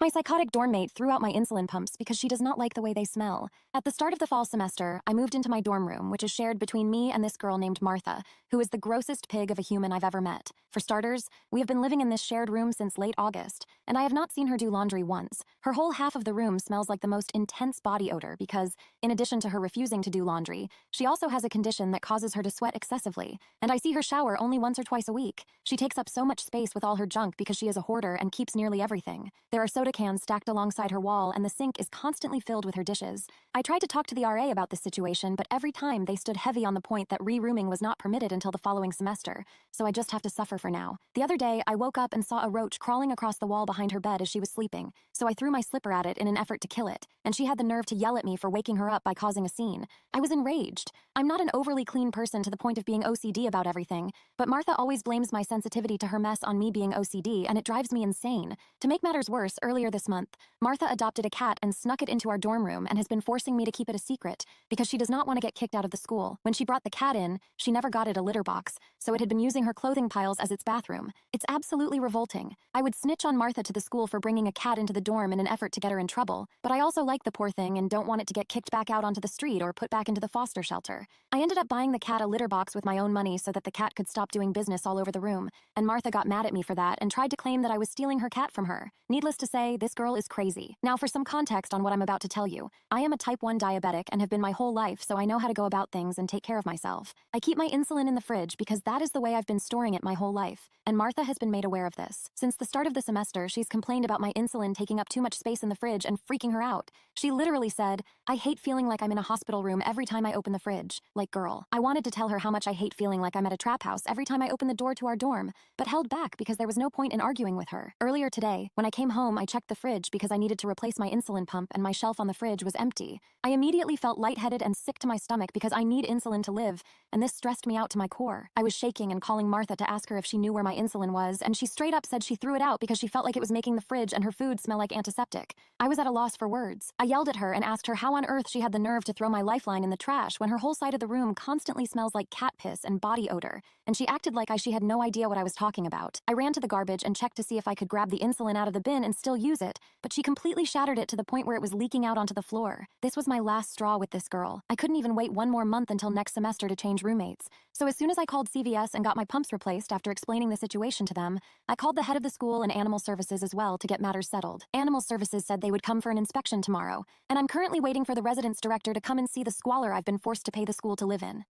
My psychotic dorm mate threw out my insulin pumps because she does not like the way they smell. At the start of the fall semester, I moved into my dorm room, which is shared between me and this girl named Martha, who is the grossest pig of a human I've ever met. For starters, we have been living in this shared room since late August, and I have not seen her do laundry once. Her whole half of the room smells like the most intense body odor because, in addition to her refusing to do laundry, she also has a condition that causes her to sweat excessively, and I see her shower only once or twice a week. She takes up so much space with all her junk because she is a hoarder and keeps nearly everything. There are soda cans stacked alongside her wall, and the sink is constantly filled with her dishes. I tried to talk to the RA about this situation, but every time they stood heavy on the point that re-rooming was not permitted until the following semester, so I just have to suffer for now. The other day, I woke up and saw a roach crawling across the wall behind her bed as she was sleeping, so I threw my slipper at it in an effort to kill it, and she had the nerve to yell at me for waking her up by causing a scene. I was enraged. I'm not an overly clean person to the point of being OCD about everything, but Martha always blames my sensitivity to her mess on me being OCD, and it drives me insane. To make matters worse, earlier this month, Martha adopted a cat and snuck it into our dorm room and has been forcing me to keep it a secret because she does not want to get kicked out of the school. When she brought the cat in, she never got it a litter box, so it had been using her clothing piles as its bathroom. It's absolutely revolting. I would snitch on Martha to the school for bringing a cat into the dorm in an effort to get her in trouble, but I also like the poor thing and don't want it to get kicked back out onto the street or put back into the foster shelter. I ended up buying the cat a litter box with my own money so that the cat could stop doing business all over the room, and Martha got mad at me for that and tried to claim that I was stealing her cat from her. Needless to say, this girl is crazy. Now for some context on what I'm about to tell you. I am a type 1 diabetic and have been my whole life, so I know how to go about things and take care of myself. I keep my insulin in the fridge because that is the way I've been storing it my whole life, and Martha has been made aware of this. Since the start of the semester, she's complained about my insulin taking up too much space in the fridge and freaking her out. She literally said, "I hate feeling like I'm in a hospital room every time I open the fridge." Like, girl. I wanted to tell her how much I hate feeling like I'm at a trap house every time I open the door to our dorm, but held back because there was no point in arguing with her. Earlier today, when I came home, I checked the fridge because I needed to replace my insulin pump and my shelf on the fridge was empty. I immediately felt lightheaded and sick to my stomach because I need insulin to live, and this stressed me out to my core. I was shaking and calling Martha to ask her if she knew where my insulin was, and she straight up said she threw it out because she felt like it was making the fridge and her food smell like antiseptic. I was at a loss for words. I yelled at her and asked her how on earth she had the nerve to throw my lifeline in the trash when her whole side of the room constantly smells like cat piss and body odor, and she acted like she had no idea what I was talking about. I ran to the garbage and checked to see if I could grab the insulin out of the bin and still use it, but she completely shattered it to the point where it was leaking out onto the floor. This was my last straw with this girl. I couldn't even wait one more month until next semester to change roommates. So as soon as I called CVS and got my pumps replaced after explaining the situation to them, I called the head of the school and Animal Services as well to get matters settled. Animal Services said they would come for an inspection tomorrow, and I'm currently waiting for the residence director to come and see the squalor I've been forced to pay the school to live in.